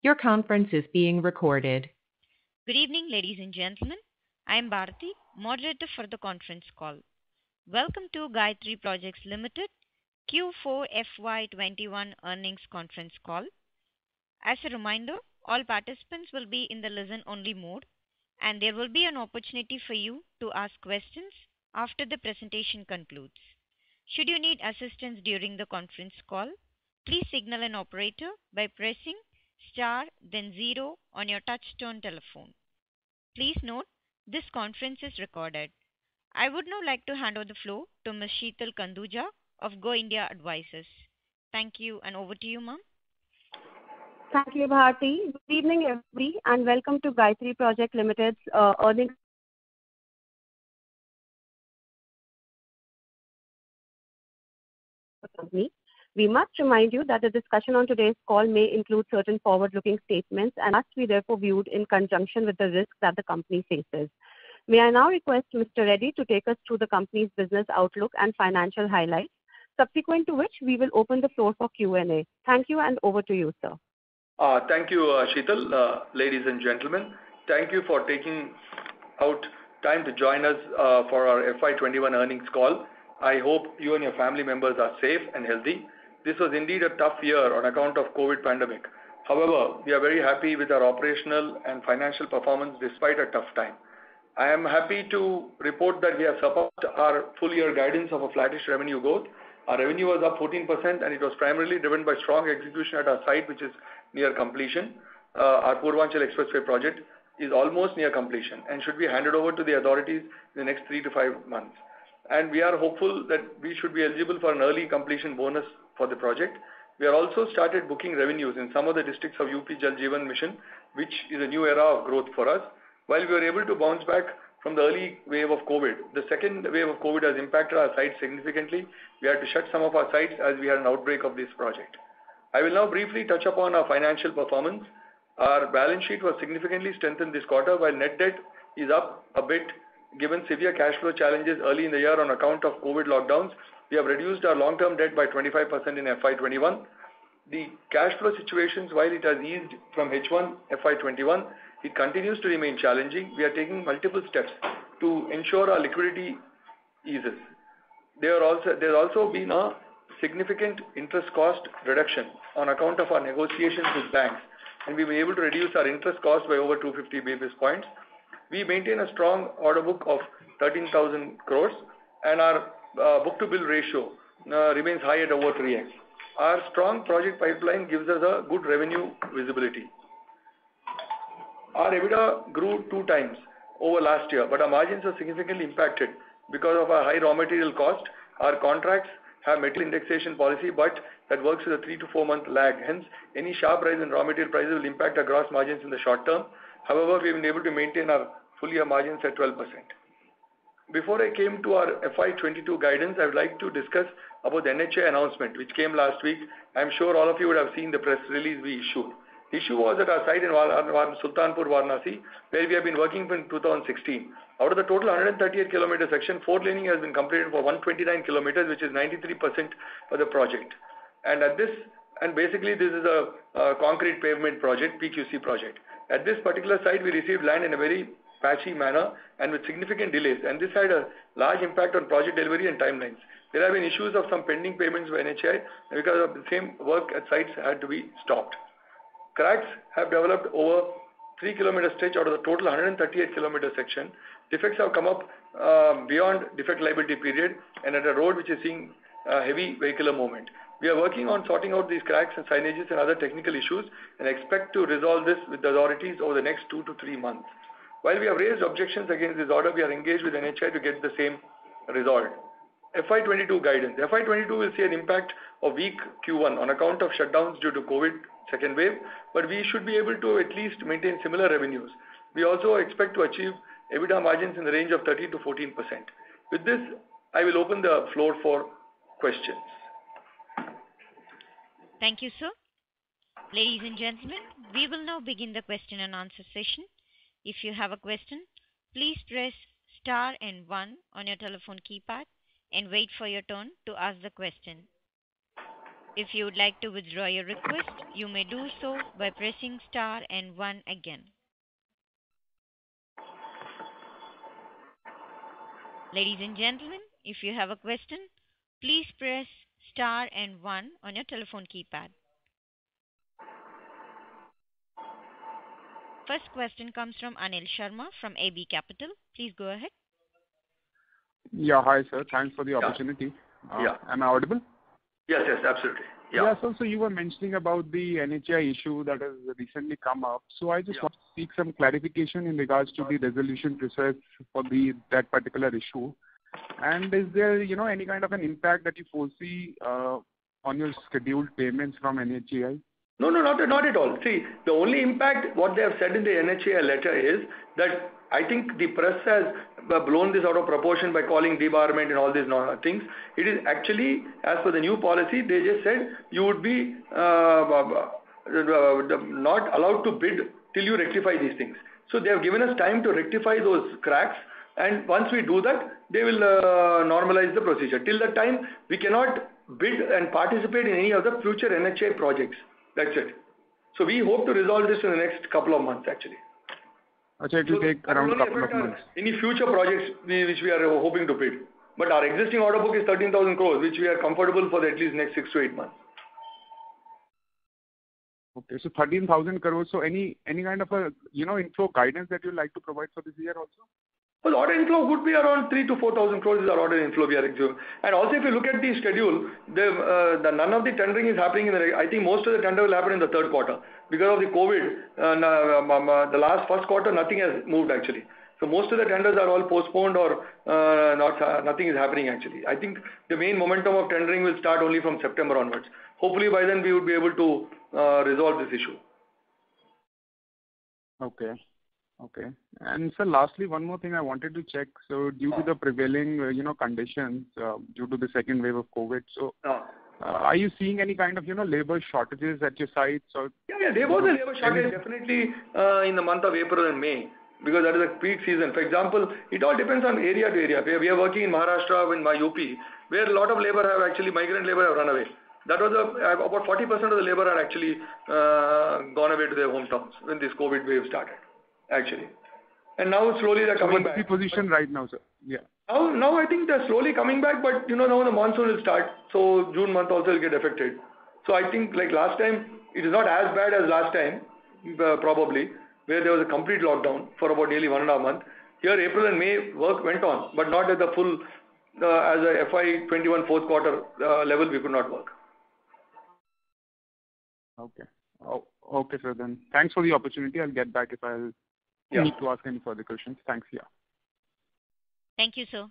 Your conference is being recorded. Good evening, ladies and gentlemen. I am Bharati, moderator for the conference call. Welcome to Gayatri Projects Limited Q4 FY21 earnings conference call. As a reminder, all participants will be in the listen-only mode, and there will be an opportunity for you to ask questions after the presentation concludes. Should you need assistance during the conference call, please signal an operator by pressing star then zero on your touchtone telephone. Please note, this conference is recorded. I would now like to hand over the floor to Ms. Sheetal Kanduja of Go India Advisors. Thank you, and over to you, ma'am. Thank you, Bharti. Good evening, everybody, and welcome to Gayatri Project Limited's earnings company. We must remind you that the discussion on today's call may include certain forward-looking statements and must be therefore viewed in conjunction with the risks that the company faces. May I now request Mr. Reddy to take us through the company's business outlook and financial highlights, subsequent to which we will open the floor for Q&A. Thank you, and over to you, sir. Thank you, Sheetal. Ladies and gentlemen, thank you for taking out time to join us for our FY21 earnings call. I hope you and your family members are safe and healthy. This was indeed a tough year on account of COVID pandemic. However, we are very happy with our operational and financial performance despite a tough time. I am happy to report that we have surpassed our full year guidance of a flattish revenue growth. Our revenue was up 14% and it was primarily driven by strong execution at our site, which is near completion. Our Purvanchal Expressway project is almost near completion and should be handed over to the authorities in the next 3 to 5 months. And we are hopeful that we should be eligible for an early completion bonus for the project. We are also started booking revenues in some of the districts of UP Jal Jeevan Mission, which is a new era of growth for us. While we were able to bounce back from the early wave of COVID, the second wave of COVID has impacted our sites significantly. We had to shut some of our sites as we had an outbreak of this project. I will now briefly touch upon our financial performance. Our balance sheet was significantly strengthened this quarter, while net debt is up a bit given severe cash flow challenges early in the year on account of COVID lockdowns. We have reduced our long-term debt by 25% in FY21. The cash flow situations, while it has eased from H1 FY21, it continues to remain challenging. We are taking multiple steps to ensure our liquidity eases. There's also been a significant interest cost reduction on account of our negotiations with banks, and we've been able to reduce our interest cost by over 250 basis points. We maintain a strong order book of 13,000 crores, and our book-to-bill ratio remains high at over 3x. Our strong project pipeline gives us a good revenue visibility. Our EBITDA grew 2 times over last year, but our margins are significantly impacted because of our high raw material cost. Our contracts have metal indexation policy, but that works with a 3 to 4 month lag. Hence, any sharp rise in raw material prices will impact our gross margins in the short term. However, we've been able to maintain our full year margins at 12%. Before I came to our FY22 guidance, I would like to discuss about the NHAI announcement which came last week. I'm sure all of you would have seen the press release we issued. The issue was at our site in Sultanpur, Varanasi, where we have been working since 2016. Out of the total 138 kilometer section, 4 laning has been completed for 129 kilometers, which is 93% of the project. And basically this is a concrete pavement project, PQC project. At this particular site, we received land in a very patchy manner and with significant delays, and this had a large impact on project delivery and timelines. There have been issues of some pending payments by NHAI, and because of the same work at sites had to be stopped. Cracks have developed over 3 kilometer stretch out of the total 138 kilometer section. Defects have come up beyond defect liability period and at a road which is seeing heavy vehicular movement. We are working on sorting out these cracks and signages and other technical issues and expect to resolve this with the authorities over the next 2 to 3 months. While we have raised objections against this order, we are engaged with NHAI to get the same resolved. FY22 guidance. FY22 will see an impact of weak Q1 on account of shutdowns due to COVID second wave, but we should be able to at least maintain similar revenues. We also expect to achieve EBITDA margins in the range of 13 to 14%. With this, I will open the floor for questions. Thank you, sir. Ladies and gentlemen, we will now begin the question and answer session. If you have a question, please press star and 1 on your telephone keypad and wait for your turn to ask the question. If you would like to withdraw your request, you may do so by pressing star and 1 again. Ladies and gentlemen, if you have a question, please press star and 1 on your telephone keypad. First question comes from Anil Sharma from AB Capital. Please go ahead. Yeah, hi sir. Thanks for the opportunity. Am I audible? Yes, absolutely. So you were mentioning about the NHAI issue that has recently come up. So I just want to seek some clarification in regards to the resolution process for that particular issue. And is there, any kind of an impact that you foresee on your scheduled payments from NHAI? No, not at all. See, the only impact, what they have said in the NHAI letter is that I think the press has blown this out of proportion by calling debarment and all these things. It is actually, as per the new policy, they just said you would be not allowed to bid till you rectify these things. So they have given us time to rectify those cracks, and once we do that, they will normalize the procedure. Till that time, we cannot bid and participate in any of the future NHAI projects. That's it. So we hope to resolve this in the next couple of months actually. Okay, it will take around a couple of months. Any future projects which we are hoping to bid. But our existing order book is 13,000 crores, which we are comfortable for at least next 6 to 8 months. Okay, so 13,000 crores. So any kind of a inflow guidance that you'd like to provide for this year also? Well, order inflow would be around 3,000 to 4,000 crores is our order inflow we are executing. And also if you look at the schedule, none of the tendering is happening I think most of the tender will happen in the third quarter. Because of the COVID, the first quarter, nothing has moved actually. So most of the tenders are all postponed or nothing is happening actually. I think the main momentum of tendering will start only from September onwards. Hopefully by then we would be able to resolve this issue. Okay. And sir, lastly, one more thing I wanted to check. So due to the prevailing, conditions, due to the second wave of COVID, so are you seeing any kind of, labor shortages at your sites? Or Yeah, there was a labor shortage definitely in the month of April and May, because that is a peak season. For example, it all depends on area to area. We are working in Maharashtra, in my UP, where a lot of labor migrant labor have run away. That was about 40% of the labor are actually gone away to their hometowns when this COVID wave started. Actually, and now slowly they're coming back. What's the position right now, sir? Yeah. Now I think they're slowly coming back, but now the monsoon will start, so June month also will get affected. So I think like last time, it is not as bad as last time, probably, where there was a complete lockdown for about nearly 1.5 months. Here, April and May work went on, but not at the full as a FY21 fourth quarter level. We could not work. Okay. Okay, sir. Then thanks for the opportunity. I'll get back if I'll need to ask any further questions. Thanks. Thank you, sir.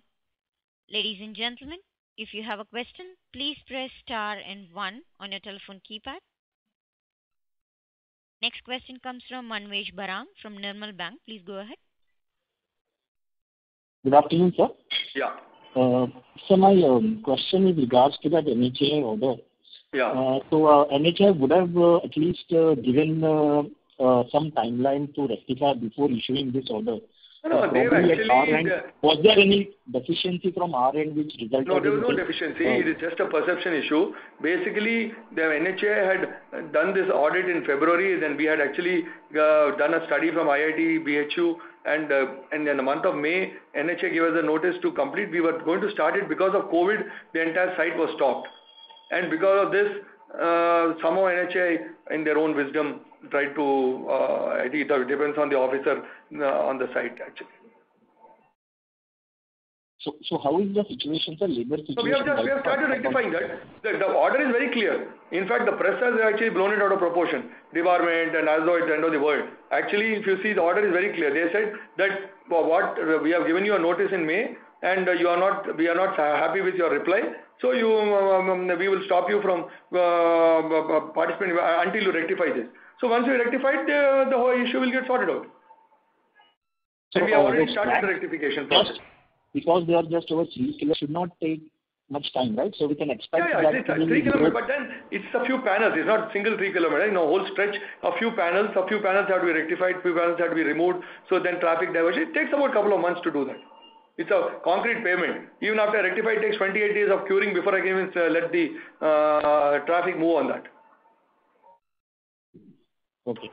Ladies and gentlemen, if you have a question, please press star and 1 on your telephone keypad. Next question comes from Manvesh Barang from Nirmal Bang. Please go ahead. Good afternoon, sir. Yeah. So my question is regards to that NHAI order. Yeah. So NHAI would have at least given some timeline to rectify before issuing this order. No, they've actually... Was there any deficiency from our end which resulted? No, there was no deficiency. It is just a perception issue. Basically, the NHAI had done this audit in February, then we had actually done a study from IIT, BHU, and in the month of May, NHAI gave us a notice to complete. We were going to start it because of COVID. The entire site was stopped. And because of this, somehow NHAI, in their own wisdom, tried to, I think it depends on the officer on the site actually. So how is the situation, the labor situation? So we have started rectifying that. The order is very clear. In fact, the press has actually blown it out of proportion. Debarment and as though it's the end of the world. Actually, if you see, the order is very clear. They said that we have given you a notice in May, and we are not happy with your reply. So we will stop you from participating until you rectify this. So once you rectify it, the whole issue will get sorted out. So we have already started the rectification process. Because they are just over 3 kilometers, should not take much time, right? So we can expect that. It's 3 kilometers, but then it's a few panels. It's not single 3 kilometers. Whole stretch, a few panels have to be rectified, few panels have to be removed. So then traffic diversion. It takes about a couple of months to do that. It's a concrete pavement. Even after I rectify, it takes 28 days of curing before I can even let the traffic move on that. Okay.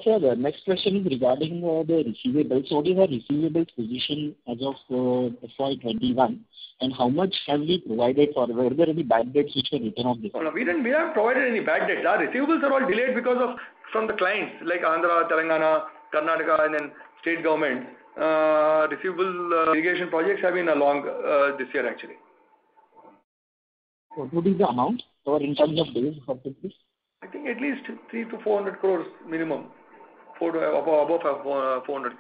Sir, the next question is regarding the receivables. What is our receivables position as of FY21, and how much have we provided for? Were there any bad debts which were written off this? No, we haven't provided any bad debts. Our receivables are all delayed because of from the clients like Andhra, Telangana, Karnataka, and then state government. Receivable irrigation projects have been along this year actually. What would be the amount, or in terms of days of this? I think at least 300 to 400 crores minimum. Above 400 crores.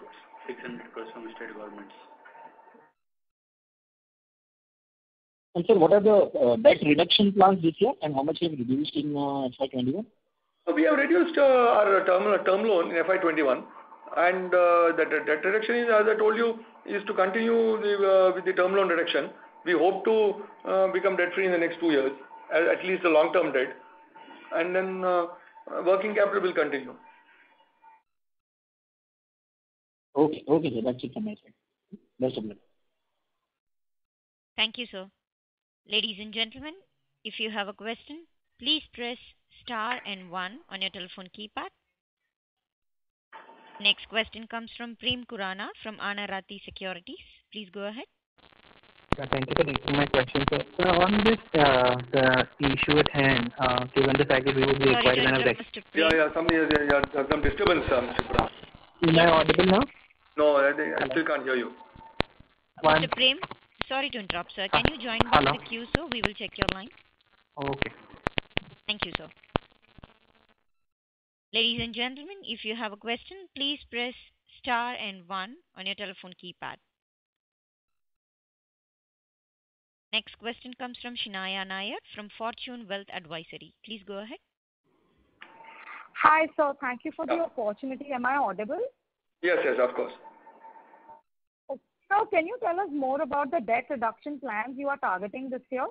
600 crores from state governments. And sir, what are the debt reduction plans this year, and how much have you reduced in FY21? We have reduced our term loan in FY21, and the debt reduction is, as I told you, is to continue with the term loan reduction. We hope to become debt free in the next 2 years, at least the long term debt, and then working capital will continue. Okay, sir. That's it from my side. Best of luck. Thank you, sir. Ladies and gentlemen, if you have a question, please press star and 1 on your telephone keypad. Next question comes from Prem Khurana from Anarati Securities. Please go ahead. Thank you for taking my question, sir. So on this, the issue at hand, given the fact that we would be requiring another... Some disturbance, Mr. Prem. Am I audible now? No, I still can't hear you. Mr. Prem, sorry to interrupt, sir. Can you join back the queue, sir? We will check your line. Okay. Thank you, sir. Ladies and gentlemen, if you have a question, please press star and 1 on your telephone keypad. Next question comes from Shinaya Nair from Fortune Wealth Advisory. Please go ahead. Hi, sir. Thank you for the opportunity. Am I audible? Yes, of course. Sir, can you tell us more about the debt reduction plans you are targeting this year?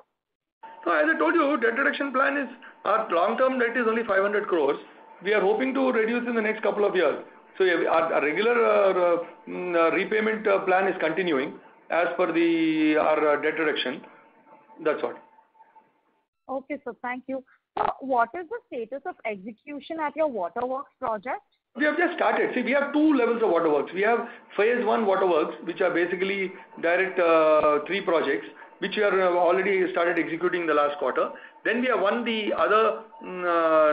So as I told you, debt reduction plan is, our long-term debt is only 500 crores. We are hoping to reduce in the next couple of years. So our regular repayment plan is continuing as per our debt reduction. That's what. Okay, sir. Thank you. So what is the status of execution at your waterworks project? We have just started. See, we have 2 levels of waterworks. We have phase 1 waterworks, which are basically direct 3 projects, which we are already started executing the last quarter. Then we have the other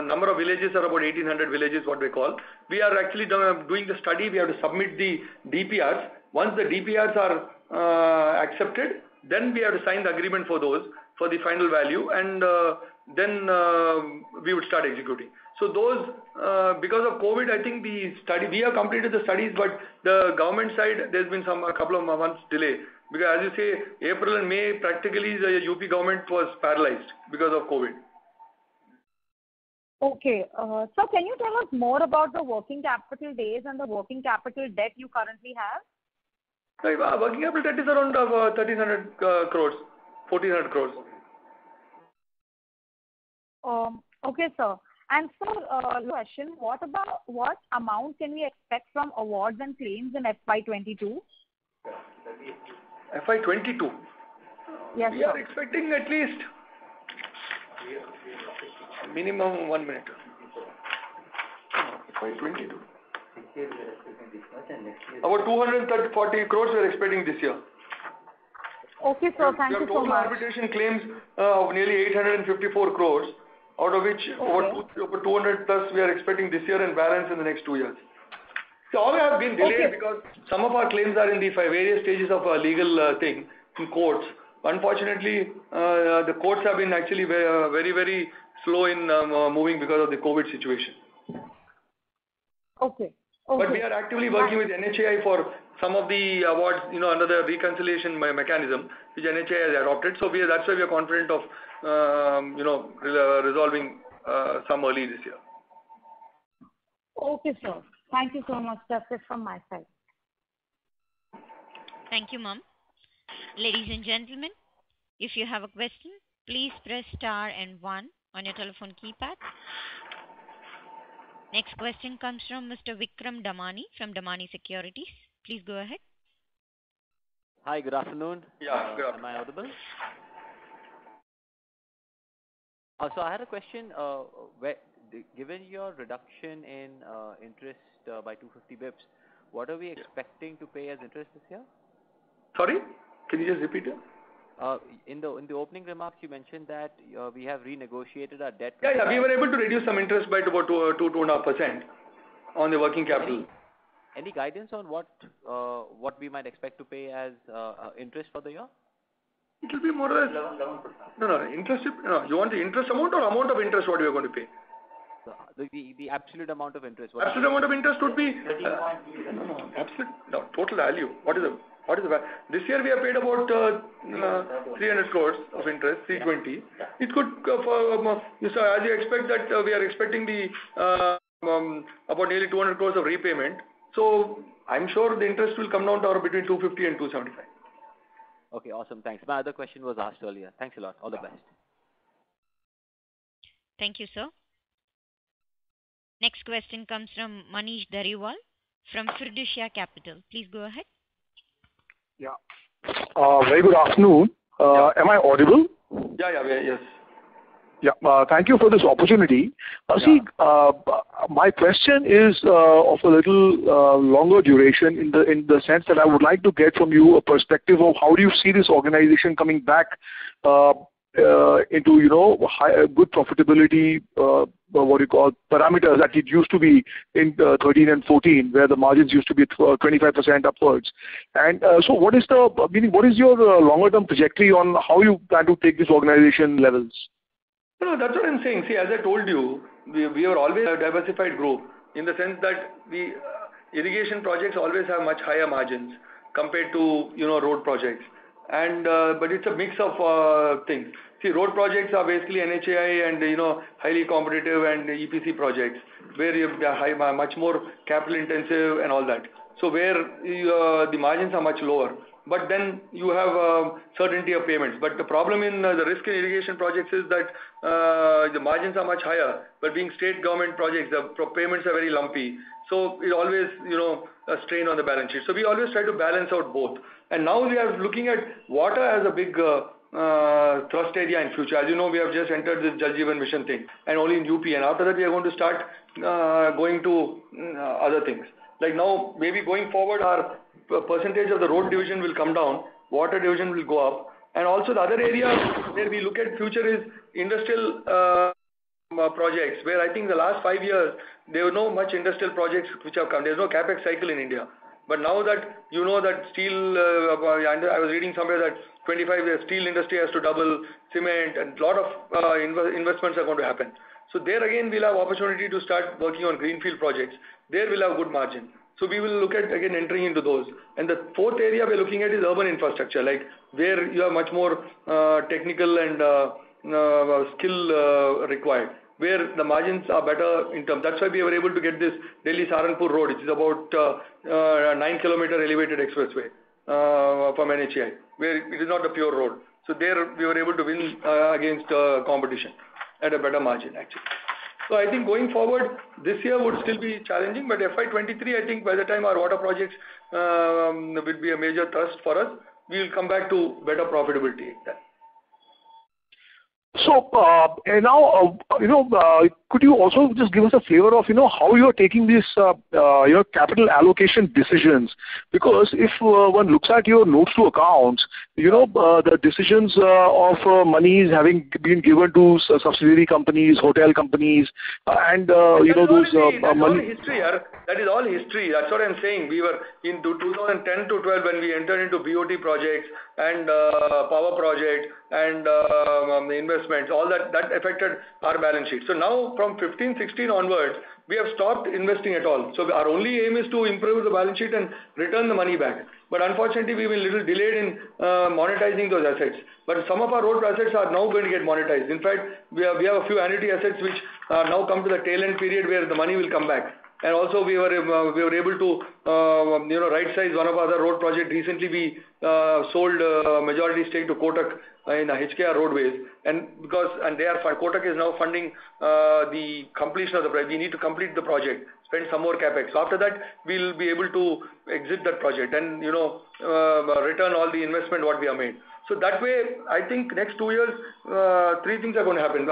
number of villages are about 1800 villages, what we call. We are actually doing the study. We have to submit the DPRs. Once the DPRs are accepted, then we have to sign the agreement for those, for the final value, and then we would start executing. So those, because of COVID, I think we have completed the studies, but the government side, there's been a couple of months delay. Because as you say, April and May, practically the UP government was paralyzed because of COVID. Okay. So can you tell us more about the working capital days and the working capital debt you currently have? Working capital debt is around 1,300 crores, 1,400 crores. Okay, sir. And sir, question, what amount can we expect from awards and claims in FY22? FY22? Yes, we are expecting at least minimum 1 minute. FY22. About 240 crores we are expecting this year. Okay, sir. Thank you so much. Arbitration claims of nearly 854 crores, out of which over 200 plus we are expecting this year and balance in the next 2 years. So all have been delayed because some of our claims are in the various stages of a legal thing in courts. Unfortunately, the courts have been actually very, very slow in moving because of the COVID situation. Okay. But we are actively working with NHAI for some of the awards, under the reconciliation mechanism which NHAI has adopted. So that's why we are confident of, resolving some early this year. Okay, sir. Thank you so much. That's it from my side. Thank you, ma'am. Ladies and gentlemen, if you have a question, please press star and 1 on your telephone keypad. Next question comes from Mr. Vikram Damani from Damani Securities. Please go ahead. Hi, good afternoon. Yeah, good afternoon. Am I audible? So I had a question. Given your reduction in interest by 250 bips, what are we expecting to pay as interest this year? Sorry, can you just repeat it? In the opening remarks, you mentioned that we have renegotiated our debt. Yeah, we were able to reduce some interest by about 2.5% on the working capital. Any guidance on what we might expect to pay as interest for the year? It will be more or less 11%. No, interest. No, you want the interest amount or amount of interest what you are going to pay? The absolute amount of interest. Absolute amount of interest would be total value. What is the value? This year we have paid about 300 crores of interest, 320. It could as you expect that we are expecting the about nearly 200 crores of repayment. So I'm sure the interest will come down to between 250 and 275. Okay, awesome. Thanks. My other question was asked earlier. Thanks a lot. All the best. Thank you, sir. Next question comes from Manish Dhariwal from Fiducia Capital. Please go ahead. Yeah. Very good afternoon. Am I audible? Yes. Yeah. Thank you for this opportunity. See, my question is of a little longer duration in the sense that I would like to get from you a perspective of how do you see this organization coming back into good profitability, what you call parameters that it used to be in 13 and 14, where the margins used to be 25% upwards. And so, what is your longer term trajectory on how you plan to take this organization levels? No, that's what I'm saying. See, as I told you, we are always a diversified group in the sense that the irrigation projects always have much higher margins compared to road projects. And but it's a mix of things. See, road projects are basically NHAI and highly competitive and EPC projects where they are much more capital intensive and all that. So where the margins are much lower. But then you have certainty of payments. But the problem in the risk in irrigation projects is that the margins are much higher. But being state government projects, the payments are very lumpy. So it always a strain on the balance sheet. So we always try to balance out both. And now we are looking at water as a big thrust area in future. As you know, we have just entered this Jal Jeevan Mission thing, and only in UP. And after that, we are going to start going to other things. Like now, maybe going forward, our percentage of the road division will come down, water division will go up, and also the other area where we look at future is industrial projects, where I think the last 5 years there were no much industrial projects which have come. There is no capex cycle in India. But now that that steel, I was reading somewhere that 25 years steel industry has to double, cement, and a lot of investments are going to happen. So there again we'll have opportunity to start working on greenfield projects. There we'll have good margin. So we will look at again entering into those. And the fourth area we're looking at is urban infrastructure, like where you have much more technical and skill required, where the margins are better in terms. That's why we were able to get this Delhi-Saharanpur road, which is about 9-kilometer elevated expressway from NHAI, where it is not a pure road. So there we were able to win against competition at a better margin actually. So I think going forward, this year would still be challenging, but FY23, I think by the time our water projects will be a major thrust for us, we will come back to better profitability then. So now, could you also just give us a flavor of, how you are taking these, capital allocation decisions? Because if one looks at your notes to accounts, the decisions of monies having been given to subsidiary companies, hotel companies, and those money. That is all history. That's what I'm saying. We were in 2010 to 12 when we entered into BOT projects and power project and the investments. All that affected our balance sheet. So now from 15-16 onwards, we have stopped investing at all. So our only aim is to improve the balance sheet and return the money back. But unfortunately, we were a little delayed in monetizing those assets. But some of our road assets are now going to get monetized. In fact, we have a few annuity assets which now come to the tail end period where the money will come back. And also we were able to right size one of our other road projects. Recently we sold majority stake to Kotak in HKR Roadways, and Kotak is now funding the completion of the project. We need to complete the project, spend some more capex. So after that, we'll be able to exit that project and return all the investment what we have made. So that way, I think next 2 years, 3 things are going to happen.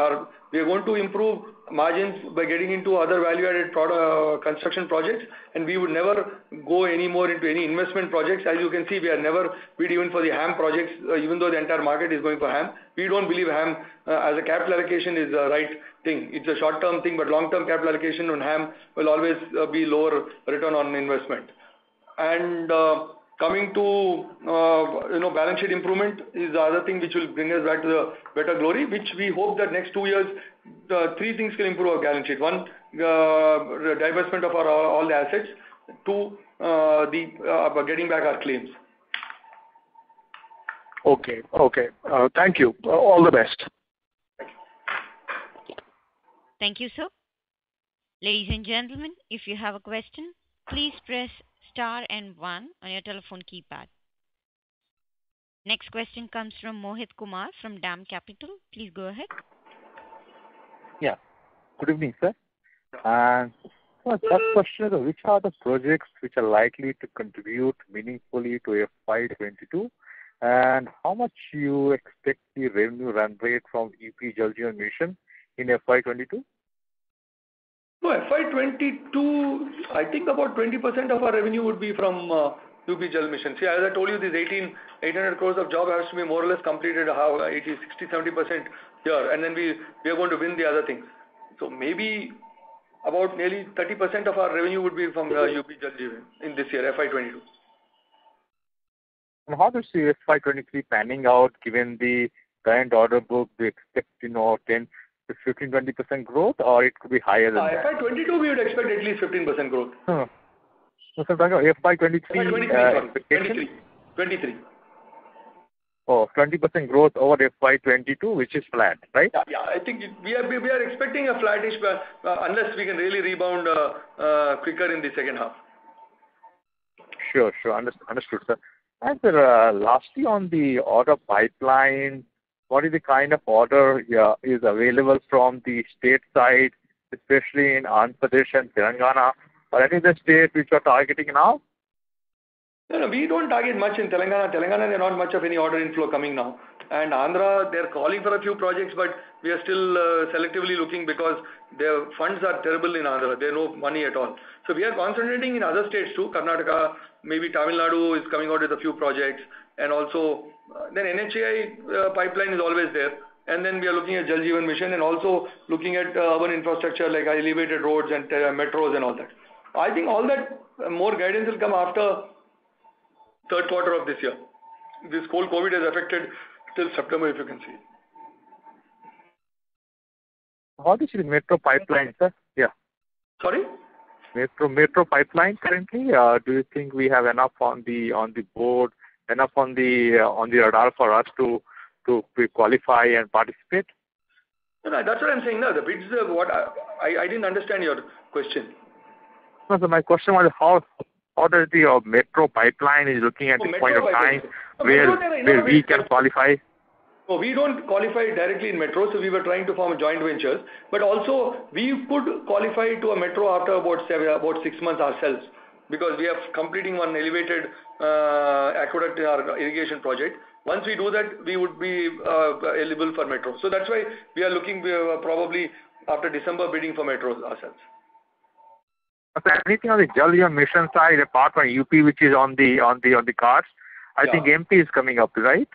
We are going to improve margins by getting into other value-added construction projects, and we would never go any more into any investment projects. As you can see, we are never bid even for the HAM projects, even though the entire market is going for HAM. We don't believe HAM as a capital allocation is the right thing. It's a short-term thing, but long-term capital allocation on HAM will always be lower return on investment. And coming to balance sheet improvement is the other thing which will bring us back to the better glory, which we hope that next 2 years, 3 things can improve our balance sheet. 1, divestment of all the assets. 2, getting back our claims. Okay. Thank you. All the best. Thank you, sir. Ladies and gentlemen, if you have a question, please press star and 1 on your telephone keypad. Next question comes from Mohit Kumar from DAM Capital. Please go ahead. Yeah. Good evening, sir. And my first question is, which are the projects which are likely to contribute meaningfully to FY22, and how much you expect the revenue run rate from UP Jal Jeevan Mission in FY22? No, FY22, I think about 20% of our revenue would be from UP Jal Mission. See, as I told you, this 800 crores of job has to be more or less completed, 60-70% here, and then we are going to win the other things. So maybe about nearly 30% of our revenue would be from UP Jal Jeevan in this year, FY22. And how do you see FY23 panning out, given the current order book? Do you expect 10 to 15-20% growth, or it could be higher than that? FY22 we would expect at least 15% growth. So FY23 expectation? 23. Oh, 20% growth over FY22, which is flat, right? Yeah, I think we are expecting a flattish, unless we can really rebound quicker in the second half. Sure. Understood, sir. And sir, lastly, on the order pipeline, what is the kind of order is available from the state side, especially in Andhra Pradesh and Telangana, or any of the states which are targeting now? No, we don't target much in Telangana. There's not much of any order inflow coming now. And Andhra, they're calling for a few projects, but we are still selectively looking because their funds are terrible in Andhra. There's no money at all. So we are concentrating in other states too. Karnataka, maybe Tamil Nadu is coming out with a few projects. And also, then NHAI pipeline is always there. And then we are looking at Jal Jeevan Mission and also looking at urban infrastructure like elevated roads and metros and all that. I think all that more guidance will come after third quarter of this year. This whole COVID has affected till September, if you can see. How do you see the metro pipeline, sir? Yeah. Sorry? Metro pipeline currently. Do you think we have enough on the board, enough on the radar for us to qualify and participate? No, that's what I'm saying now. The bids, I didn't understand your question. No, so my question was how does the metro pipeline is looking at this point of time where we can qualify? No, we don't qualify directly in metro, so we were trying to form joint ventures. But also, we could qualify to a metro after about 6 months ourselves, because we are completing one elevated aqueduct in our irrigation project. Once we do that, we would be eligible for metro. So that's why we are looking probably after December bidding for metros ourselves. Anything on the Jal Jeevan Mission side, apart from UP, which is on the cards? I think MP is coming up, right?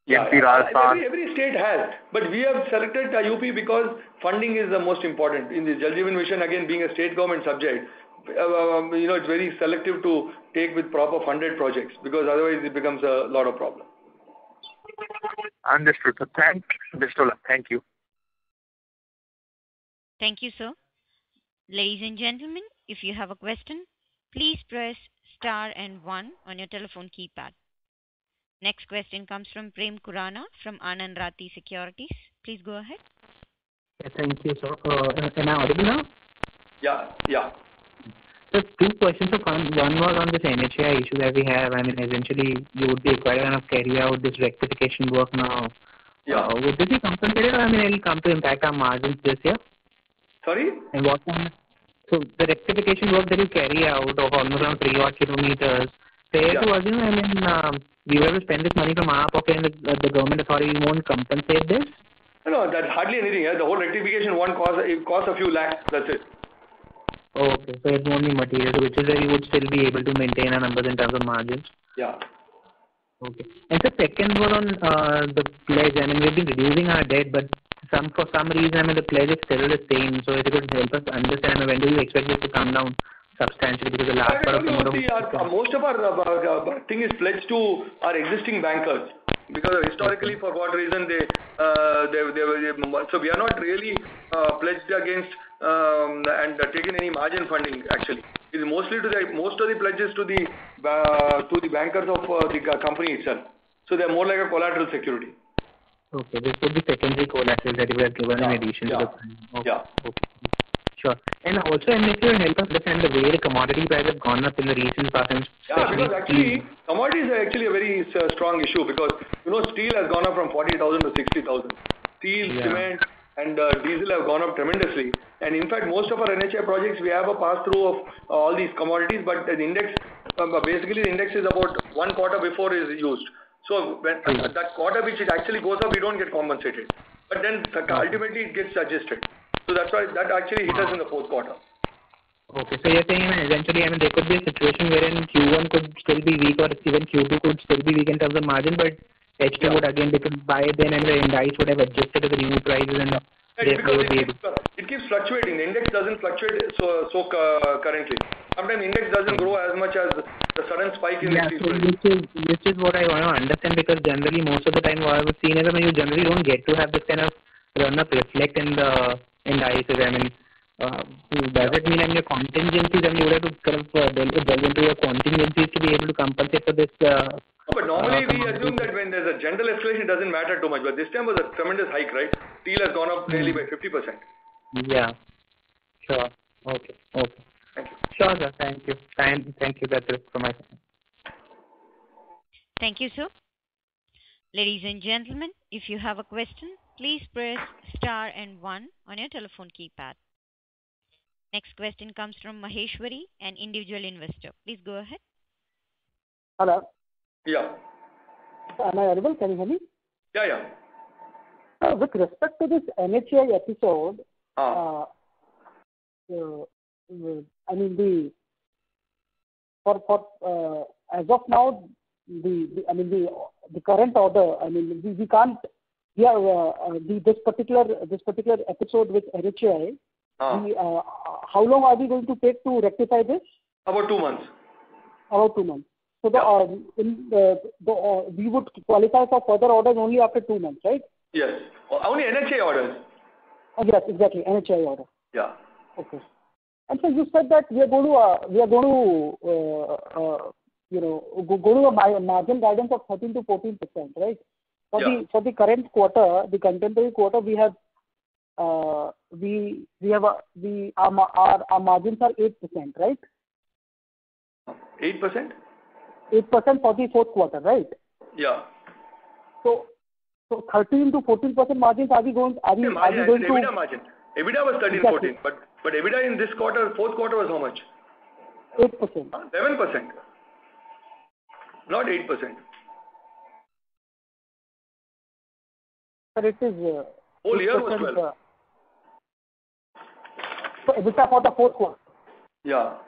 Yeah, MP, Rajasthan. Every state has, but we have selected UP because funding is the most important. In the Jal Jeevan Mission, again being a state government subject, it's very selective to take with proper funded projects, because otherwise it becomes a lot of problem. Understood. So thank you. Thank you, sir. Ladies and gentlemen, if you have a question, please press star and 1 on your telephone keypad. Next question comes from Prem Khurana from Anand Rathi Securities. Please go ahead. Thank you, sir. Am I audible now? Yeah. So two questions. So one was on this NHAI issue that we have. I mean, essentially, you would be required to kind of carry out this rectification work now. Yeah. Would this be compensated, or I mean, it will come to impact our margins this year? Sorry? And what kind? So the rectification work that you carry out of almost around 3 odd kilometers, fair to assume, I mean, we will have to spend this money from our pocket and the government authority won't compensate this? No, that's hardly anything. The whole rectification one costs a few lakhs. That's it. Okay, so it won't be material, so which is where you would still be able to maintain our numbers in terms of margins. Yeah. Okay. And the second one on the pledge, I mean, we've been reducing our debt, but for some reason, I mean, the pledge is still the same. So if you could help us understand, when do you expect this to come down substantially? Because the last part of the most of our thing is pledged to our existing bankers. Because historically, for what reason so we are not really pledged against and taken any margin funding. Actually, it is mostly most of the pledges to the bankers of the company itself. So they are more like a collateral security. Okay, this would be secondary collateral that you have given in addition to the. Okay. Sure. And also, if you help us understand the way the commodity prices have gone up in the recent past. Yeah, because actually, commodities are actually a very strong issue because, steel has gone up from 40,000 to 60,000. Steel, cement and diesel have gone up tremendously. And in fact, most of our NHI projects, we have a pass-through of all these commodities, but the index, basically the index is about 1 quarter before it is used. So when that quarter which it actually goes up, we don't get compensated. But then ultimately it gets adjusted. So that's why that actually hit us in the fourth quarter. Okay, so you're saying essentially, I mean, there could be a situation wherein Q1 could still be weak or even Q2 could still be weak in terms of margin, but H2 would again, because by then and the index would have adjusted to the new prices and therefore would be able. It keeps fluctuating. The index doesn't fluctuate so currently. Sometimes index doesn't grow as much as the sudden spike in the steel price. Which is what I want to understand, because generally most of the time what I was seeing is, I mean, you generally don't get to have this kind of run-up reflect in the indices. I mean, does it mean, I mean, your contingencies, I mean, you would have to kind of delve into your contingencies to be able to compensate for this? But normally we assume that when there's a general escalation, it doesn't matter too much. But this time was a tremendous hike, right? Steel has gone up nearly by 50%. Yeah. Sure. Okay. Thank you. Sure, sir. Thank you. Thank you. That's it from my side. Thank you, sir. Ladies and gentlemen, if you have a question, please press star and 1 on your telephone keypad. Next question comes from Maheshwari, an individual investor. Please go ahead. Hello. Yeah. Am I audible? Can you hear me? Yeah. With respect to this NHAI episode, I mean, as of now, the current order, I mean, we can't. This particular episode with NHAI. How long are we going to take to rectify this? About 2 months. About 2 months. So we would qualify for further orders only after 2 months, right? Yes. Only NHAI orders. Oh, yes, exactly. NHAI order. Yeah. Okay. And so you said that we are going to go to a margin guidance of 13 to 14%, right? For the current quarter, the contemporary quarter, our margins are 8%, right? 8%? 8% for the fourth quarter, right? Yeah. So 13 to 14% margins, are we going to? EBITDA margin. EBITDA was 13, 14, but EBITDA in this quarter, fourth quarter was how much? 8%. 7%. Not 8%. But it is. Whole year was 12. So EBITDA for the fourth quarter. Yeah.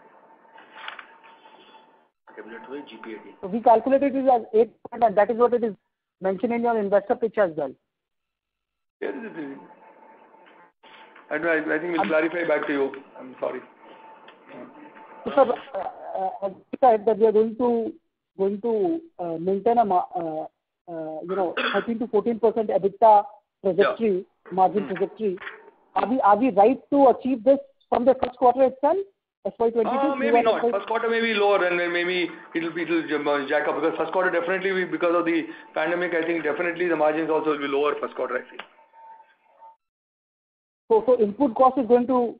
So we calculated it as 8%, and that is what it is mentioned in your investor pitch as well. Yes, it is. I think we'll clarify back to you. I'm sorry. So, sir, as you said that we are going to maintain a 13 to 14% EBITDA trajectory, margin trajectory. Are we right to achieve this from the first quarter itself? FY22? Maybe not. First quarter may be lower, and then maybe it'll jack up, because first quarter definitely because of the pandemic, I think definitely the margins also will be lower first quarter, I think. So input cost is going to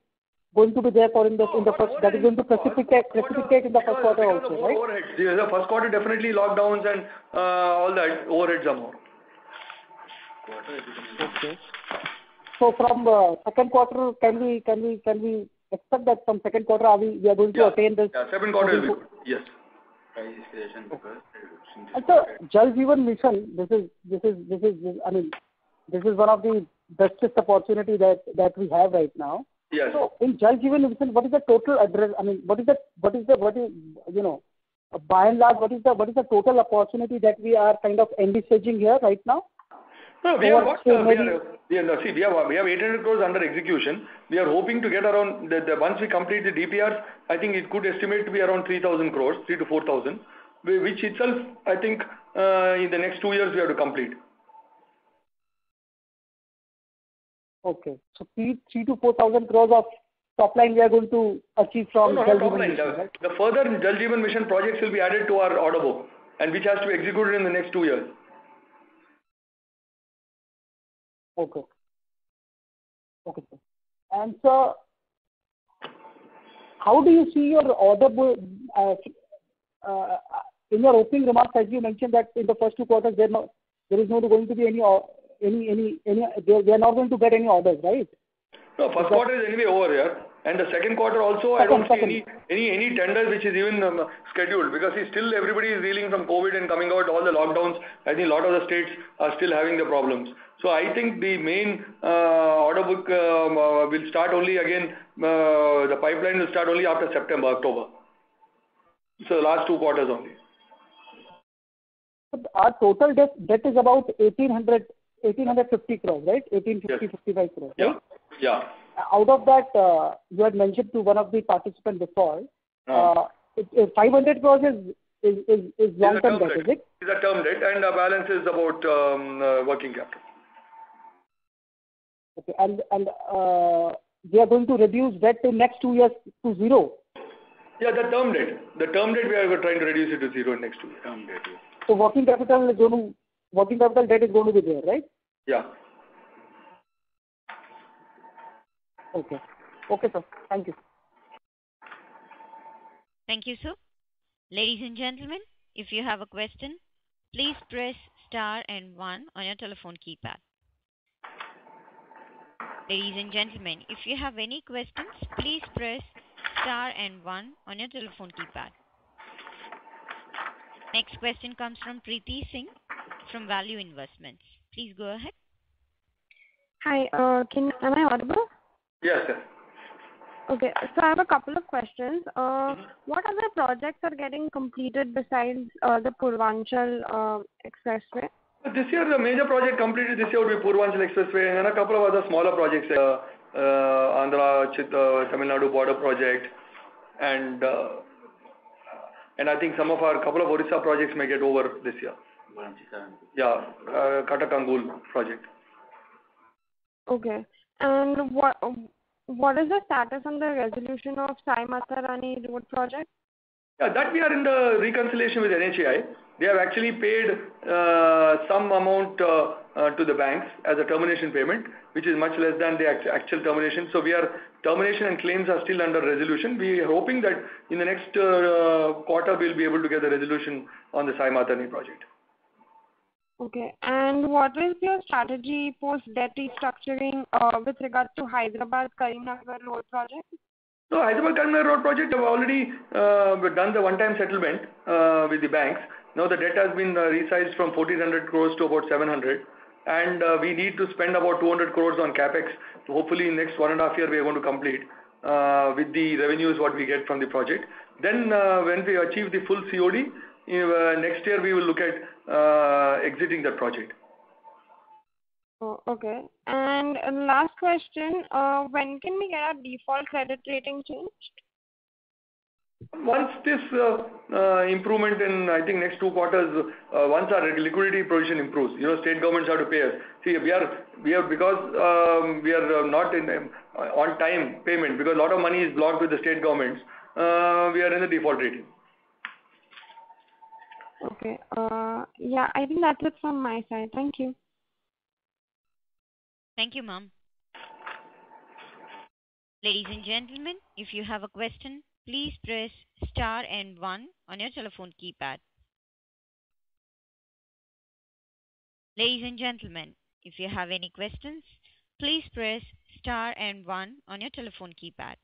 going to be there for in the first, that is going to precipitate in the first quarter also, right? Overheads. The first quarter definitely lockdowns and all that overheads are more. Okay. So from second quarter, can we expect that from second quarter we are going to attain this? Yeah, second quarter will be good. Yes. And so Jal Jeevan Mission, this is one of the bestest opportunity that we have right now. Yes. So in Jal Jeevan Mission, what is the total address? I mean, what is by and large, what is the total opportunity that we are kind of envisaging here right now? No, we have 800 crores under execution. We are hoping to get around once we complete the DPRs. I think it could estimate to be around 3,000 crores, 3 to 4,000, which itself I think in the next 2 years we have to complete. Okay, so 3 to 4,000 crores of top line we are going to achieve from Jal Jeevan Mission, right? The further Jal Jeevan Mission projects will be added to our order book, and which has to be executed in the next 2 years. Okay. Okay, sir. And so, how do you see your order book? In your opening remarks, as you mentioned that in the first 2 quarters there is not going to be any they are not going to get any orders, right? No, first quarter is anyway over here, and the second quarter also I don't see any tenders which is even scheduled, because still everybody is dealing from COVID and coming out all the lockdowns. I think a lot of the states are still having the problems. So I think the main order book will start only again. The pipeline will start only after September, October. So the last 2 quarters only. Our total debt is about 1,850 crores, right? 55 crores. Yeah. Right? Yeah. Out of that, you had mentioned to one of the participants before, 500 crores is long-term debt, is it? It's a term debt, and the balance is about working capital. Okay, and we are going to reduce debt in next 2 years to zero. Yeah, the term debt we are trying to reduce it to zero in next 2 years. Term debt. So working capital debt is going to be there, right? Yeah. Okay. Okay, sir. Thank you. Thank you, sir. Ladies and gentlemen, if you have a question, please press star and 1 on your telephone keypad. Ladies and gentlemen, if you have any questions, please press star and 1 on your telephone keypad. Next question comes from Preeti Singh from Value Investments. Please go ahead. Hi, am I audible? Yes, sir. Okay, so I have a couple of questions. What other projects are getting completed besides the Purvanchal Expressway? This year, the major project completed this year would be Purvanchal Expressway and a couple of other smaller projects, Andhra Tamil Nadu border project, and I think some of our couple of Orissa projects may get over this year. Yeah, Katakangul project. Okay, and what is the status on the resolution of Sai Mata Rani road project? Yeah, that we are in the reconciliation with NHAI. They have actually paid some amount to the banks as a termination payment, which is much less than the actual termination. So termination and claims are still under resolution. We are hoping that in the next quarter we'll be able to get the resolution on the Sai Mata Rani project. Okay, and what is your strategy post debt restructuring with regards to Hyderabad Karimnagar road project? So Hyderabad Karimnagar road project have already done the one-time settlement with the banks. Now the debt has been resized from 1,400 crores to about 700, and we need to spend about 200 crores on capex. So hopefully in next 1.5 years we are going to complete with the revenues what we get from the project. Then when we achieve the full COD, next year we will look at exiting that project. Oh, okay. And last question, when can we get our default credit rating changed? Once this improvement in, I think, next 2 quarters, once our liquidity position improves, state governments have to pay us. See, we are because we are not in on time payment, because a lot of money is blocked with the state governments. We are in the default rating. Okay. Yeah, I think that's it from my side. Thank you. Thank you, ma'am. Ladies and gentlemen, if you have a question, please press star and 1 on your telephone keypad. Ladies and gentlemen, if you have any questions, please press star and 1 on your telephone keypad.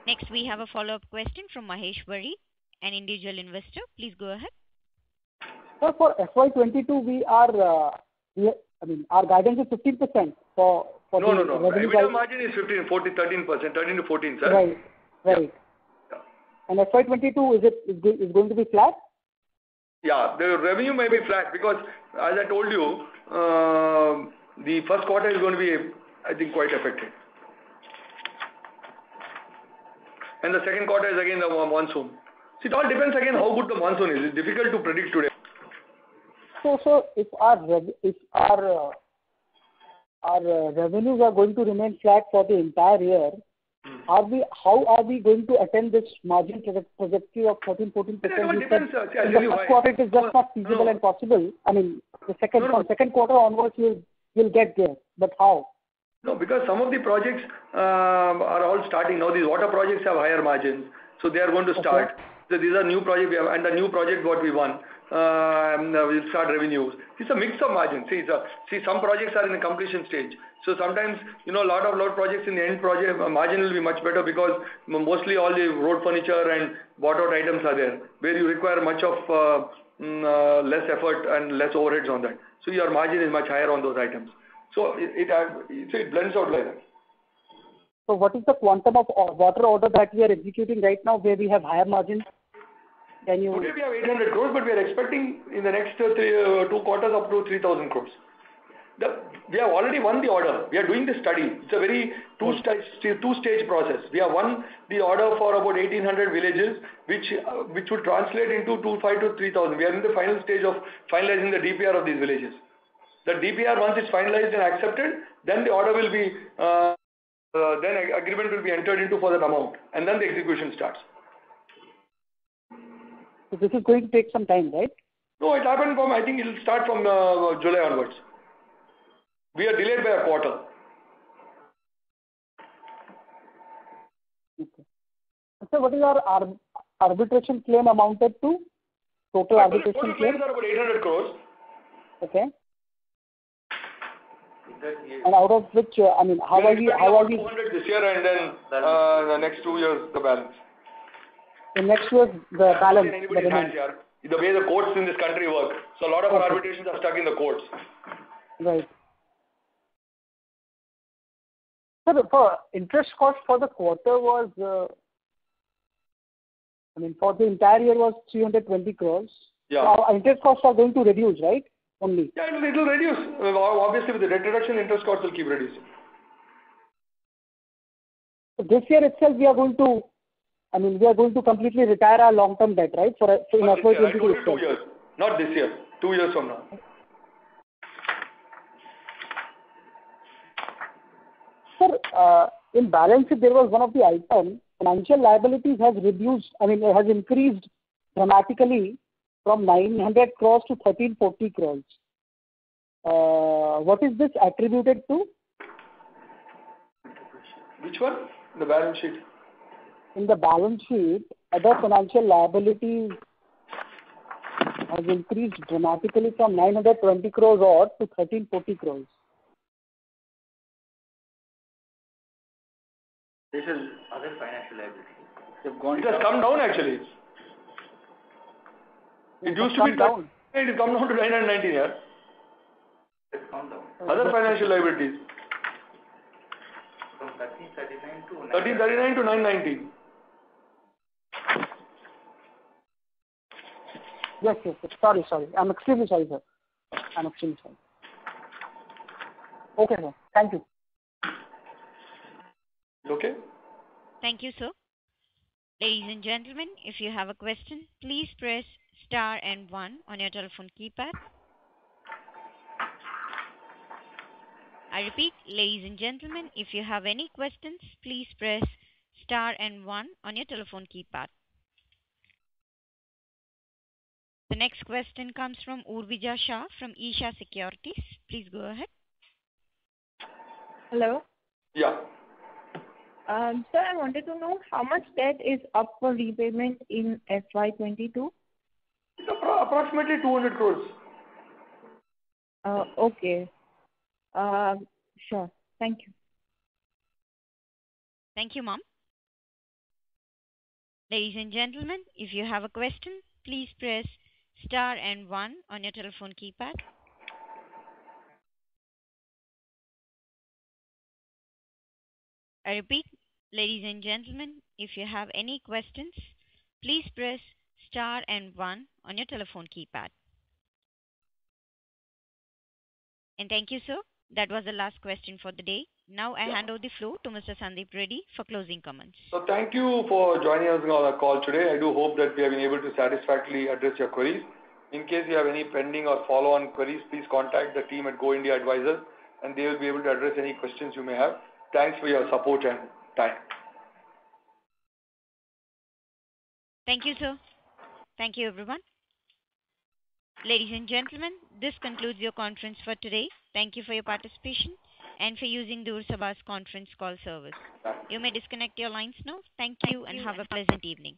Next, we have a follow-up question from Maheshwari, an individual investor. Please go ahead. So for FY22, our guidance is 15% for No. revenue EBITDA margin is 13 to 14, sir. Right. Yeah. And FY22, is going to be flat? Yeah, the revenue may be flat because, as I told you, the first quarter is going to be, I think, quite affected. And the second quarter is again the monsoon. See, it all depends again how good the monsoon is. It's difficult to predict today. So if our revenues are going to remain flat for the entire year, how are we going to attain this margin trajectory of 13-14%? It depends. In the first quarter, it is just not feasible and possible. I mean, from second quarter onwards, you'll get there. But how? No, because some of the projects are all starting now. These water projects have higher margins, so they are going to start. Okay. So these are new projects we have, and the new project what we won will start revenues. It's a mix of margins. See, some projects are in the completion stage. So sometimes, a lot of projects in the end project margin will be much better because mostly all the road furniture and bought-out items are there, where you require much of less effort and less overheads on that. So your margin is much higher on those items. So it blends out like that. So what is the quantum of water order that we are executing right now where we have higher margins? Today we have 800 crores, but we are expecting in the next 2 quarters up to 3,000 crores. We have already won the order. We are doing the study. It's a very two-stage process. We have won the order for about 1,800 villages, which would translate into 2,500 to 3,000. We are in the final stage of finalizing the DPR of these villages. The DPR, once it's finalized and accepted, then the order will be, then agreement will be entered into for that amount, and then the execution starts. So this is going to take some time, right? No, it happened I think it will start from July onwards. We are delayed by a quarter. Okay. So what is our arbitration claim amounted to? Total arbitration claim? Claims are about 800 crores. Okay. And out of which, how are we? 200 this year, and then the next 2 years the balance. The next year the balance. The way the courts in this country work. So a lot of our arbitrations are stuck in the courts. Right. So the interest cost for the quarter was, for the entire year was 320 crores. Yeah. So our interest costs are going to reduce, right? Only. Yeah, it will reduce. Obviously, with the debt reduction, interest costs will keep reducing. So this year itself, we are going to completely retire our long-term debt, right? For in FY22 itself. 2 years, not this year. 2 years from now. Sir, in balance sheet, there was one of the items, financial liabilities has increased dramatically from 900 crores to 1340 crores. What is this attributed to? Which one? The balance sheet. In the balance sheet, other financial liabilities has increased dramatically from 920 crores odd to 1340 crores. This is other financial liabilities. It has come down actually. It used to be down. It has come down to 919 here. It's come down. Other financial liabilities. From 1339 to 1339 to 919. Yes. Sorry. I'm extremely sorry, sir. I'm extremely sorry. Okay, sir. Thank you. Okay. Thank you, sir. Ladies and gentlemen, if you have a question, please press star and 1 on your telephone keypad. I repeat, ladies and gentlemen, if you have any questions, please press star and 1 on your telephone keypad. The next question comes from Urvija Shah from Isha Securities. Please go ahead. Hello. Yeah. Sir, I wanted to know how much debt is up for repayment in FY22? It's approximately 200 crores. Okay. Sure. Thank you. Thank you, ma'am. Ladies and gentlemen, if you have a question, please press star and 1 on your telephone keypad. I repeat, ladies and gentlemen, if you have any questions, please press star and 1 on your telephone keypad. And thank you, sir. That was the last question for the day. Now I hand over the floor to Mr. Sandeep Reddy for closing comments. So thank you for joining us on our call today. I do hope that we have been able to satisfactorily address your queries. In case you have any pending or follow-on queries, please contact the team at Go India Advisors, and they will be able to address any questions you may have. Thanks for your support and time. Thank you, sir. Thank you, everyone. Ladies and gentlemen, this concludes your conference for today. Thank you for your participation and for using Doorsabha's conference call service. You may disconnect your lines now. Thank you and have a pleasant evening.